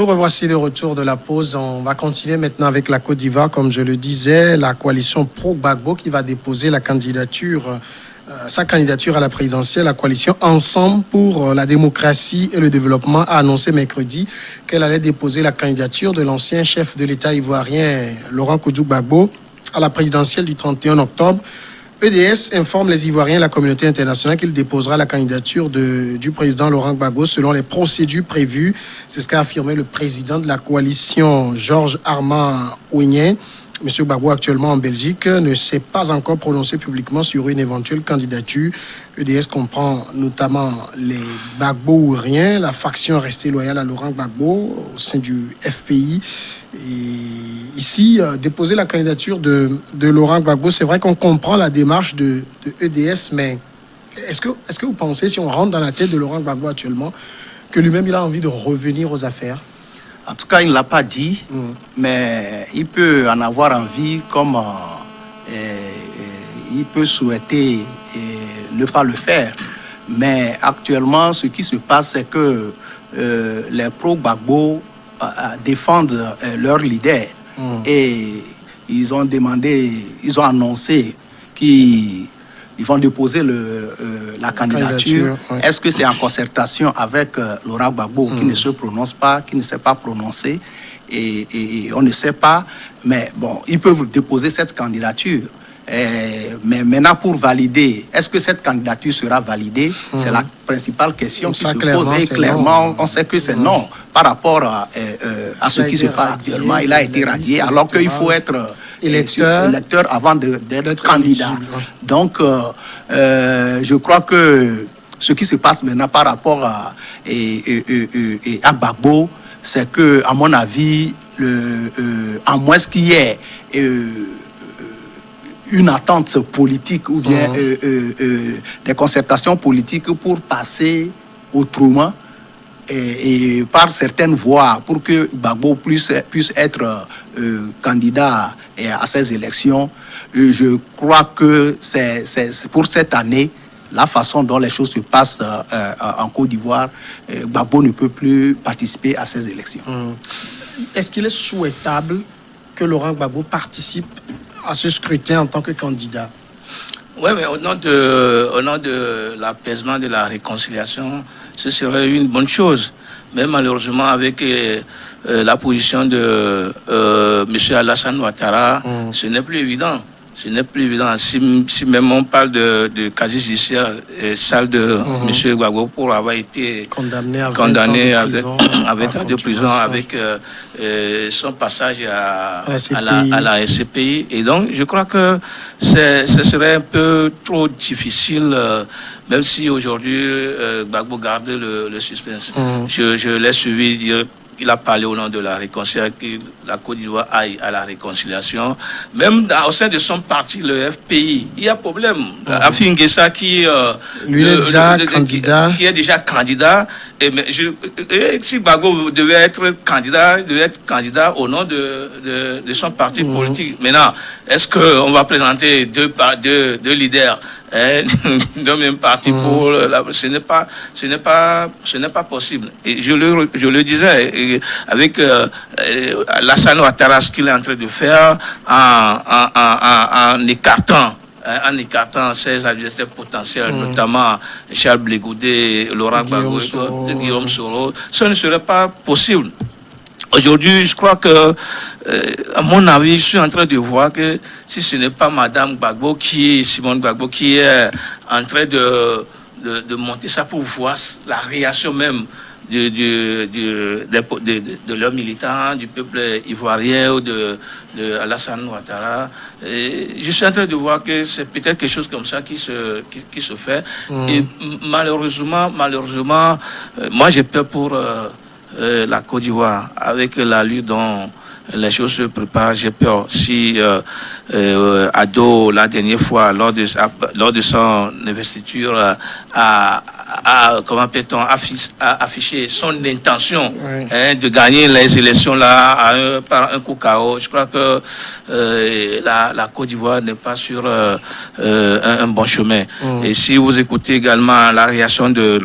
Nous revoici de retour de la pause. On va continuer maintenant avec la Côte d'Ivoire. Comme je le disais, la coalition pro-Gbagbo qui va déposer sa candidature à la présidentielle. La coalition Ensemble pour la démocratie et le développement a annoncé mercredi qu'elle allait déposer la candidature de l'ancien chef de l'État ivoirien, Laurent Koudou-Gbagbo, à la présidentielle du 31 octobre. EDS informe les Ivoiriens et la communauté internationale qu'il déposera la candidature du président Laurent Gbagbo selon les procédures prévues. C'est ce qu'a affirmé le président de la coalition, Georges Armand Ouignet. M. Gbagbo, actuellement en Belgique, ne s'est pas encore prononcé publiquement sur une éventuelle candidature. EDS comprend notamment les Gbagbouriens, la faction restée loyale à Laurent Gbagbo au sein du FPI. Et ici, déposer la candidature de Laurent Gbagbo, c'est vrai qu'on comprend la démarche de EDS, mais est-ce que vous pensez, si on rentre dans la tête de Laurent Gbagbo actuellement, que lui-même il a envie de revenir aux affaires? En tout cas, il ne l'a pas dit, mais il peut en avoir envie, comme il peut souhaiter ne pas le faire. Mais actuellement, ce qui se passe, c'est que les pro-Gbagbo défendent leur leader. Et ils ont annoncé qu'ils vont déposer la candidature. Oui. Est-ce que c'est en concertation avec Laurent Gbagbo qui ne se prononce pas, qui ne s'est pas prononcé et on ne sait pas. Mais bon, ils peuvent déposer cette candidature. Mais maintenant, pour valider, est-ce que cette candidature sera validée? C'est la principale question qui se pose. Et clairement, on sait que c'est non par rapport à ce qui se passe actuellement. Il a été radié, alors qu'il faut être électeur avant d'être candidat. Donc, je crois que ce qui se passe maintenant par rapport à Gbagbo, c'est que, à mon avis, à moins qu'il y ait une attente politique ou bien des concertations politiques pour passer autrement et par certaines voies pour que Gbagbo puisse être candidat à ces élections. Je crois que c'est pour cette année, la façon dont les choses se passent en Côte d'Ivoire, Gbagbo ne peut plus participer à ces élections. Est-ce qu'il est souhaitable que Laurent Gbagbo participe à ce scrutin en tant que candidat? Oui, mais au nom de l'apaisement, de la réconciliation, ce serait une bonne chose. Mais malheureusement, avec la position de M. Alassane Ouattara, ce n'est plus évident. Ce n'est plus évident. Si même on parle de casier judiciaire, celle de M. Gbagbo pour avoir été condamné à 20 ans de prison avec son passage à la SCPI. Et donc, je crois que ce serait un peu trop difficile, même si aujourd'hui Gbagbo garde le suspense. Je l'ai suivi dire. Il a parlé au nom de la réconciliation, que la Côte d'Ivoire aille à la réconciliation. Même au sein de son parti, le FPI, il y a problème. Afi N'Guessa qui est déjà candidat. Si Gbagbo devait être candidat au nom de son parti politique. Maintenant, est-ce qu'on va présenter deux leaders d'un même parti pour ce n'est pas possible. Et je le disais avec Alassane Ouattara, ce qu'il est en train de faire en écartant ses adversaires potentiels, notamment Charles Blé Goudé, Laurent Gbagbo, Guillaume Soro, ça ne serait pas possible. Aujourd'hui, je crois que, à mon avis, je suis en train de voir que si ce n'est pas Madame Gbagbo, Simone Gbagbo, qui est en train de monter ça pour voir la réaction même de leurs militants, du peuple ivoirien ou de Alassane Ouattara. Je suis en train de voir que c'est peut-être quelque chose comme ça qui se fait. Et malheureusement, moi j'ai peur pour la Côte d'Ivoire, avec la lutte dont les choses se préparent. J'ai peur si Ado, la dernière fois, lors de son investiture, a affiché son intention de gagner les élections là par un coup KO. Je crois que la Côte d'Ivoire n'est pas sur un bon chemin. Et si vous écoutez également la réaction de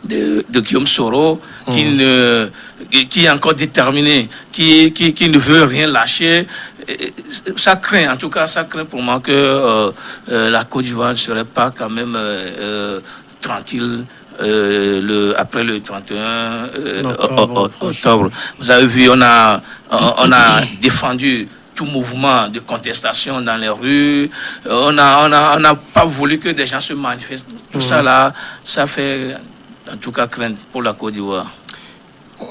de Guillaume Soro, qui est encore déterminé, qui ne veut rien lâcher. Ça craint, en tout cas, ça craint pour moi que la Côte d'Ivoire ne serait pas quand même tranquille après le 31 octobre. Vous avez vu, on a défendu tout mouvement de contestation dans les rues. On n'a pas voulu que des gens se manifestent. Tout ça là, ça fait en tout cas craindre pour la Côte d'Ivoire.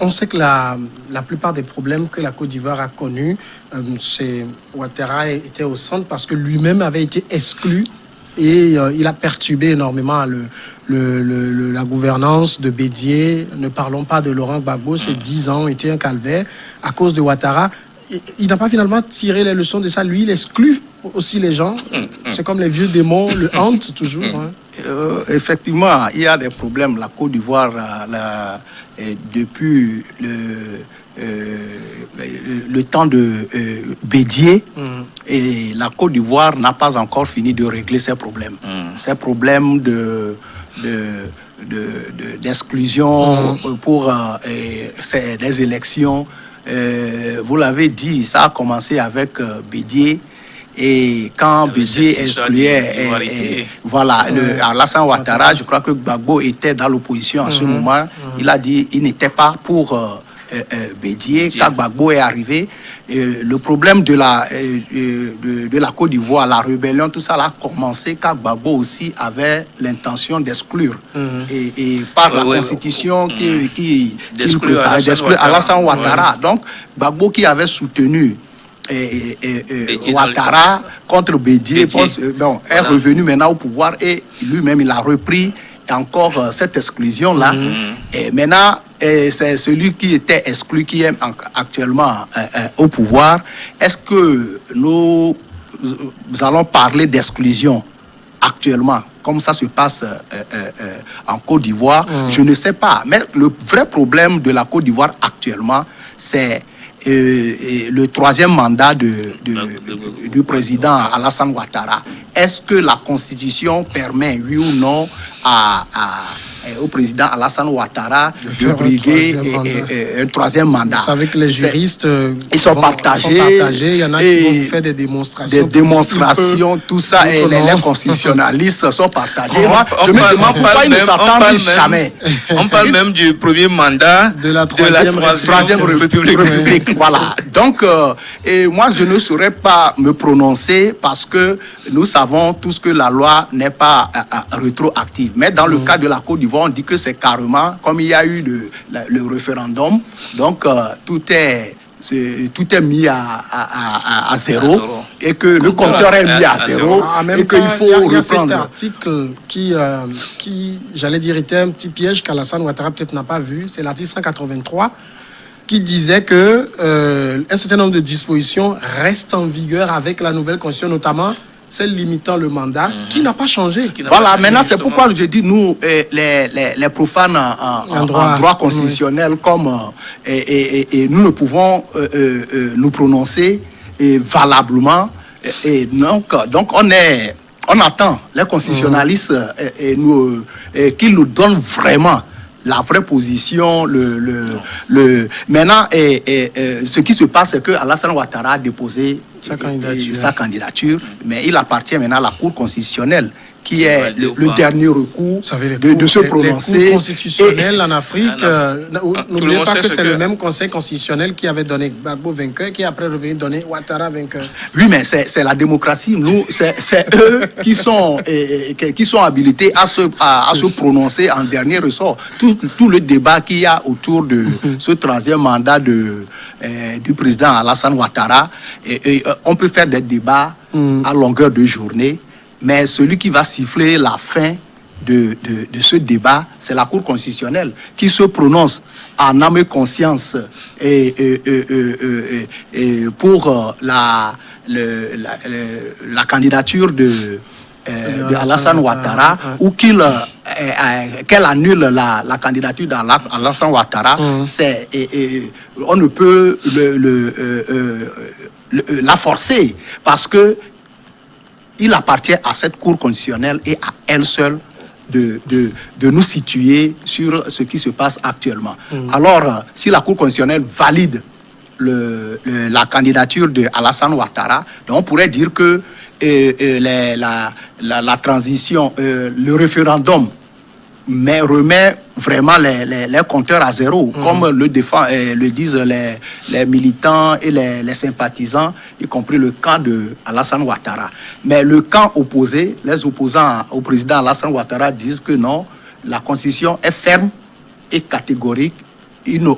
On sait que la plupart des problèmes que la Côte d'Ivoire a connus, c'est Ouattara était au centre parce que lui-même avait été exclu et il a perturbé énormément la gouvernance de Bédié. Ne parlons pas de Laurent Gbagbo, ces 10 ans ont été un calvaire à cause de Ouattara. Il n'a pas finalement tiré les leçons de ça. Lui, il exclut aussi les gens. C'est comme les vieux démons le hantent toujours. Hein. Effectivement, il y a des problèmes. La Côte d'Ivoire, depuis le temps de Bédié, et la Côte d'Ivoire n'a pas encore fini de régler ces problèmes. Ces problèmes d'exclusion pour des élections. Vous l'avez dit, ça a commencé avec Bédié. Et quand Bédié excluait Alassane Ouattara, je crois que Gbagbo était dans l'opposition en ce moment. Il a dit qu'il n'était pas pour Bédié. Quand Gbagbo est arrivé, le problème de la Côte d'Ivoire, la rébellion, tout ça a commencé quand Gbagbo aussi avait l'intention d'exclure. Et par la constitution qui préparait d'exclure Alassane Ouattara. Donc Gbagbo qui avait soutenu Ouattara contre Bédié est revenu maintenant au pouvoir et lui-même il a repris encore cette exclusion-là. Et maintenant, c'est celui qui était exclu qui est actuellement au pouvoir. Est-ce que nous allons parler d'exclusion actuellement, comme ça se passe en Côte d'Ivoire? Je ne sais pas. Mais le vrai problème de la Côte d'Ivoire actuellement, c'est le troisième mandat du président Alassane Ouattara. Est-ce que la Constitution permet, oui ou non, au président Alassane Ouattara de briguer un troisième mandat? Vous savez que les juristes ils sont partagés. Il y en a qui vont faire des démonstrations. Des démonstrations, tout ça, et les constitutionnalistes sont partagés. Moi, je me demande pourquoi ils ne s'entendent jamais. On parle même du premier mandat de la troisième République. Voilà. Donc, et moi, je ne saurais pas me prononcer parce que nous savons tous que la loi n'est pas rétroactive. Mais dans le cas de la Côte d'Ivoire, on dit que c'est carrément, comme il y a eu le référendum, donc tout est mis à zéro et que le compteur est mis à zéro et qu'il faut reprendre. Il y a cet article qui j'allais dire, était un petit piège qu'Alassane Ouattara peut-être n'a pas vu. C'est l'article 183 qui disait que un certain nombre de dispositions restent en vigueur avec la nouvelle constitution, notamment celle limitant le mandat, qui n'a pas changé. Voilà, maintenant c'est pourquoi je dis, nous, les profanes en droit constitutionnel, comme et nous ne pouvons nous prononcer valablement. Et donc on attend les constitutionnalistes qu'ils nous donnent vraiment la vraie position. Maintenant, ce qui se passe, c'est que Alassane Ouattara a déposé sa candidature, mais il appartient maintenant à la Cour constitutionnelle, qui est le dernier recours de se prononcer. Les cours constitutionnels en Afrique, n'oubliez pas que c'est le même conseil constitutionnel qui avait donné Gbagbo vainqueur, qui après revenu donner Ouattara vainqueur. Oui, mais c'est la démocratie. Nous, c'est eux qui sont habilités à se prononcer en dernier ressort. Tout le débat qu'il y a autour de ce troisième mandat du président Alassane Ouattara, on peut faire des débats à longueur de journée. Mais celui qui va siffler la fin de ce débat, c'est la Cour constitutionnelle qui se prononce en âme et conscience pour la candidature de Alassane Ouattara, ou qu'elle annule la candidature d'Alassane Ouattara. On ne peut la forcer parce que il appartient à cette Cour constitutionnelle et à elle seule de nous situer sur ce qui se passe actuellement. Alors, si la Cour constitutionnelle valide la candidature de Alassane Ouattara, donc on pourrait dire que la transition, le référendum remet vraiment les compteurs à zéro, comme le disent les militants et les sympathisants, y compris le camp de Alassane Ouattara. Mais le camp opposé, les opposants au président Alassane Ouattara disent que non, la constitution est ferme et catégorique.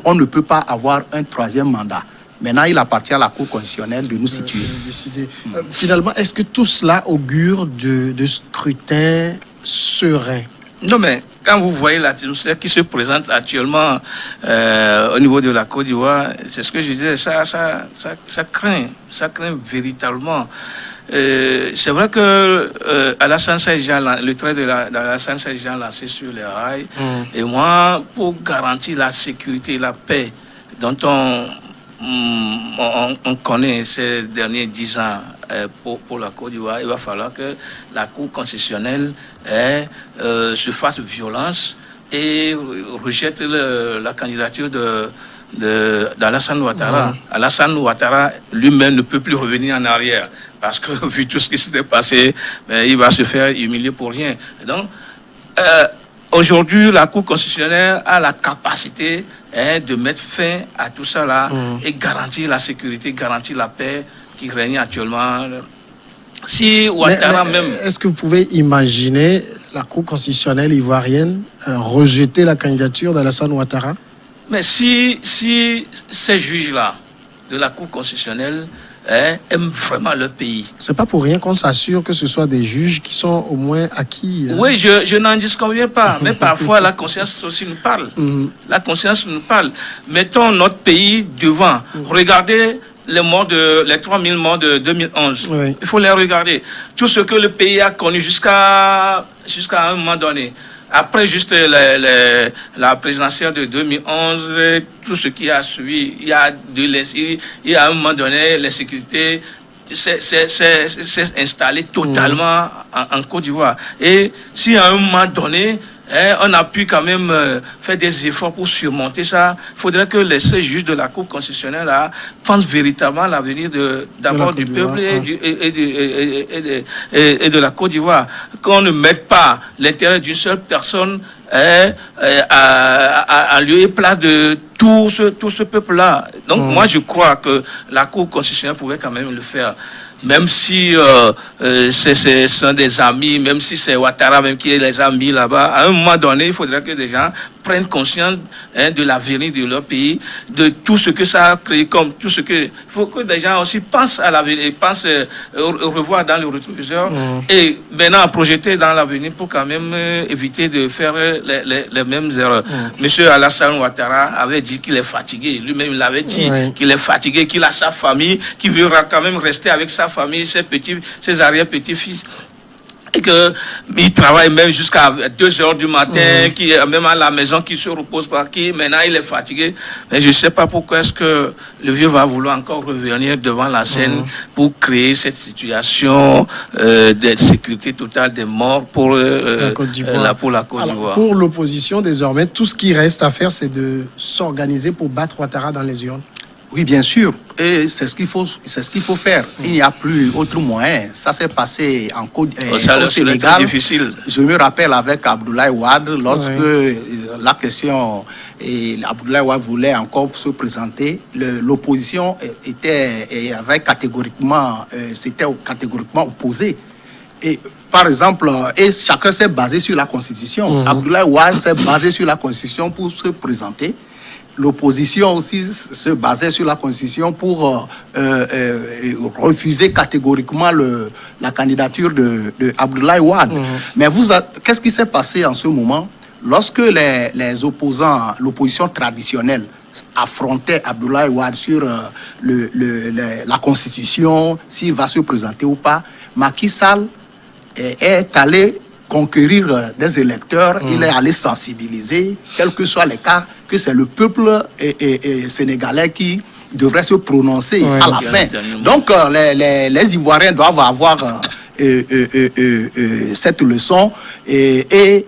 On ne peut pas avoir un troisième mandat. Maintenant, il appartient à la Cour constitutionnelle de nous situer. Finalement, est-ce que tout cela augure de scrutin serein? Non, mais quand vous voyez l'atmosphère qui se présente actuellement au niveau de la Côte d'Ivoire, c'est ce que je disais, ça craint véritablement. C'est vrai que Alassane Seydou, le trait d'Alassane Seydou lancé sur les rails, et moi, pour garantir la sécurité et la paix dont on connaît ces derniers 10 ans pour la Côte d'Ivoire, il va falloir que la Cour constitutionnelle se fasse violence et rejette la candidature d'Alassane Ouattara. Alassane Ouattara lui-même ne peut plus revenir en arrière parce que vu tout ce qui s'était passé, il va se faire humilier pour rien. Donc, aujourd'hui, la Cour constitutionnelle a la capacité de mettre fin à tout ça là et garantir la sécurité, garantir la paix qui règne actuellement. Si Ouattara même... Est-ce que vous pouvez imaginer la Cour constitutionnelle ivoirienne rejeter la candidature d'Alassane Ouattara? Mais si ces juges-là de la Cour constitutionnelle aiment vraiment leur pays. C'est pas pour rien qu'on s'assure que ce soit des juges qui sont au moins acquis. Oui, je n'en disconviens pas, mais parfois la conscience aussi nous parle. La conscience nous parle. Mettons notre pays devant. Regardez les 3000 morts de 2011. Oui. Il faut les regarder. Tout ce que le pays a connu jusqu'à un moment donné. Après juste la présidentielle de 2011, tout ce qui a suivi, il y a à un moment donné, l'insécurité s'est installée totalement en Côte d'Ivoire. Et si à un moment donné, on a pu quand même faire des efforts pour surmonter ça, il faudrait que ces juges de la Cour constitutionnelle là, pensent véritablement à l'avenir d'abord du peuple et de la Côte d'Ivoire. Qu'on ne mette pas l'intérêt d'une seule personne à lieu et place de tout ce peuple-là. Donc moi je crois que la Cour constitutionnelle pouvait quand même le faire. Même si ce sont des amis, même si c'est Ouattara même qui est les amis là-bas, à un moment donné, il faudrait que des gens prennent conscience de l'avenir de leur pays, de tout ce que ça a créé comme tout ce que... Il faut que des gens aussi pensent à l'avenir, pensent revoir dans le rétroviseur et maintenant projeter dans l'avenir pour quand même éviter de faire les mêmes erreurs. Monsieur Alassane Ouattara avait dit qu'il est fatigué. Lui-même, il avait dit qu'il est fatigué, qu'il a sa famille, qu'il veut quand même rester avec sa famille, ses arrière-petits-fils. Et qu'il travaille même jusqu'à 2h du matin, qui est même à la maison, qui se repose pas, qui maintenant il est fatigué. Mais je ne sais pas pourquoi est-ce que le vieux va vouloir encore revenir devant la scène pour créer cette situation de sécurité totale des morts pour la Côte d'Ivoire. Pour l'opposition, désormais, tout ce qui reste à faire, c'est de s'organiser pour battre Ouattara dans les urnes. Oui, bien sûr. Et c'est ce qu'il faut faire. Il n'y a plus autre moyen. Ça s'est passé au Sénégal. Difficile. Je me rappelle avec Abdoulaye Wade, lorsque la question, et Abdoulaye Wade voulait encore se présenter, l'opposition s'était catégoriquement opposée. Et par exemple, chacun s'est basé sur la Constitution. Abdoulaye Wade s'est basé sur la Constitution pour se présenter. L'opposition aussi se basait sur la Constitution pour refuser catégoriquement la candidature de Abdoulaye Wade. Mais qu'est-ce qui s'est passé en ce moment? Lorsque les opposants, l'opposition traditionnelle, affrontait Abdoulaye Wade sur la Constitution, s'il va se présenter ou pas, Macky Sall est allé conquérir des électeurs, il est allé sensibiliser, quels que soient les cas, que c'est le peuple sénégalais qui devrait se prononcer à la fin. Donc, les Ivoiriens doivent avoir cette leçon et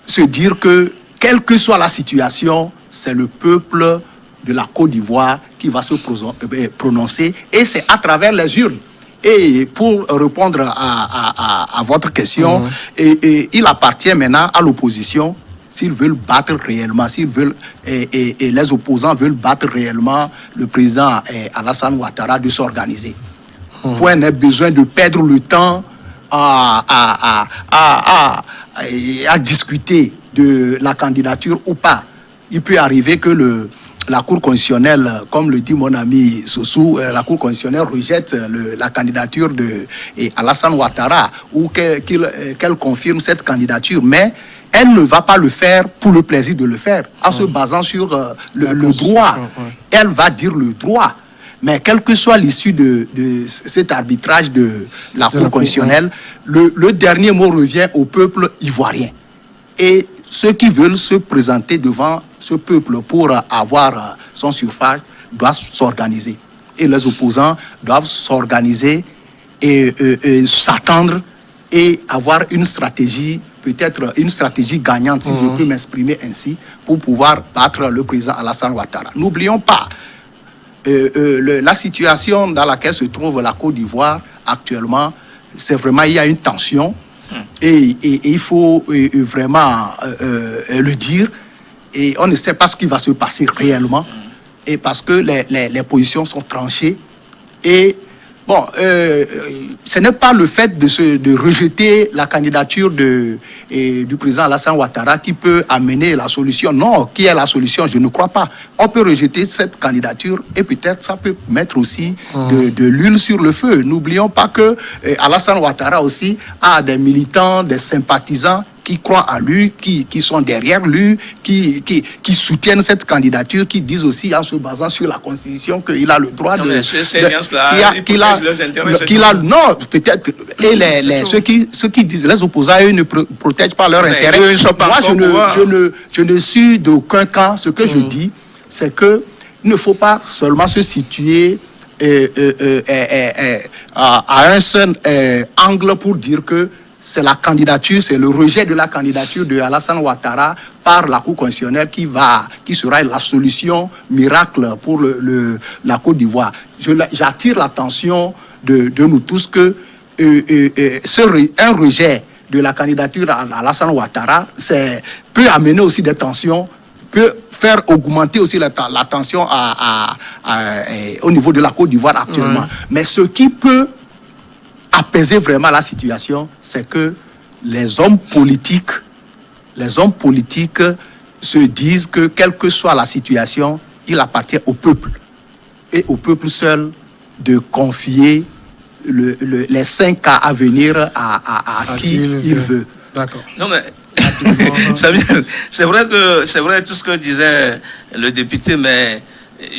se dire que, quelle que soit la situation, c'est le peuple de la Côte d'Ivoire qui va se prononcer, et c'est à travers les urnes. Et pour répondre à votre question, et il appartient maintenant à l'opposition, s'ils veulent battre réellement, s'ils veulent, et les opposants veulent battre réellement le président Alassane Ouattara, de s'organiser. Point n'est besoin de perdre le temps à discuter de la candidature ou pas. Il peut arriver que la Cour constitutionnelle, comme le dit mon ami Soussou, la Cour constitutionnelle rejette la candidature de Alassane Ouattara, ou qu'elle confirme cette candidature, mais elle ne va pas le faire pour le plaisir de le faire, en se basant sur le droit. Elle va dire le droit. Mais quelle que soit l'issue de cet arbitrage de la Cour constitutionnelle, le dernier mot revient au peuple ivoirien. Et ceux qui veulent se présenter devant ce peuple pour avoir son suffrage doivent s'organiser. Et les opposants doivent s'organiser et s'attendre et avoir une stratégie, peut-être une stratégie gagnante, si je peux m'exprimer ainsi, pour pouvoir battre le président Alassane Ouattara. N'oublions pas la situation dans laquelle se trouve la Côte d'Ivoire actuellement. C'est vraiment, il y a une tension. Et il faut vraiment le dire, et on ne sait pas ce qui va se passer réellement, et parce que les positions sont tranchées. Et bon, ce n'est pas le fait de rejeter la candidature du président Alassane Ouattara qui peut amener la solution. Non, qui est la solution? Je ne crois pas. On peut rejeter cette candidature et peut-être ça peut mettre aussi de l'huile sur le feu. N'oublions pas que Alassane Ouattara aussi a des militants, des sympathisants qui croient à lui, qui sont derrière lui, qui soutiennent cette candidature, qui disent aussi, en se basant sur la Constitution, qu'il a le droit non, ces gens-là, non, peut-être. Et ceux qui disent, les opposants, eux ne protègent pas leurs intérêts. Moi, je ne suis d'aucun camp. Ce que je dis, c'est que il ne faut pas seulement se situer à un seul angle pour dire que c'est la candidature, c'est le rejet de la candidature de Alassane Ouattara par la Cour constitutionnelle qui sera la solution miracle pour la Côte d'Ivoire. J'attire l'attention de nous tous que un rejet de la candidature à Alassane Ouattara peut amener aussi des tensions, peut faire augmenter aussi la tension au niveau de la Côte d'Ivoire actuellement. Mais ce qui peut apaiser vraiment la situation, c'est que les hommes politiques se disent que quelle que soit la situation, il appartient au peuple et au peuple seul de confier les 5 cas à venir à qui il veut. D'accord. Non mais c'est vrai tout ce que disait le député, mais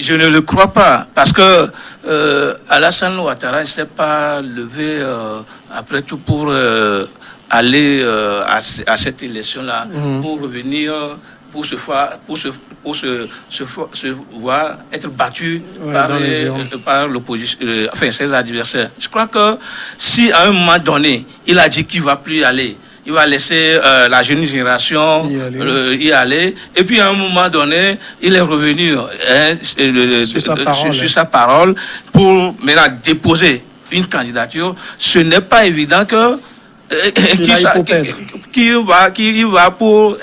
je ne le crois pas, parce que Alassane Ouattara ne s'est pas levé après tout pour aller à cette élection-là, pour revenir, pour se voir être battu par l'opposition, enfin ses adversaires. Je crois que si à un moment donné, il a dit qu'il ne va plus y aller, il va laisser la jeune génération y aller. Et puis à un moment donné, il est revenu sur sa parole pour maintenant déposer une candidature. Ce n'est pas évident que qui va pour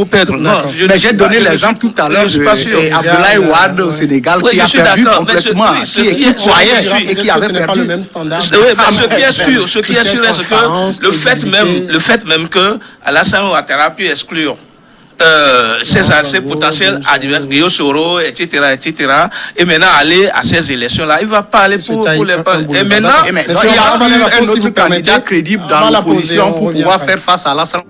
perdre. Non, mais j'ai donné l'exemple tout à l'heure de Abdoulaye Wade au Sénégal, qui a perdu complètement, qui croyait et qui avait perdu. Le même standard. Ce qui est sûr, c'est que le fait même que Alassane Ouattara a pu exclure ses potentiels adversaires, Guillaume Soro, etc., et maintenant aller à ces élections-là, il ne va pas aller pour les... Et maintenant, il y a un autre candidat crédible dans l'opposition pour pouvoir faire face à Alassane.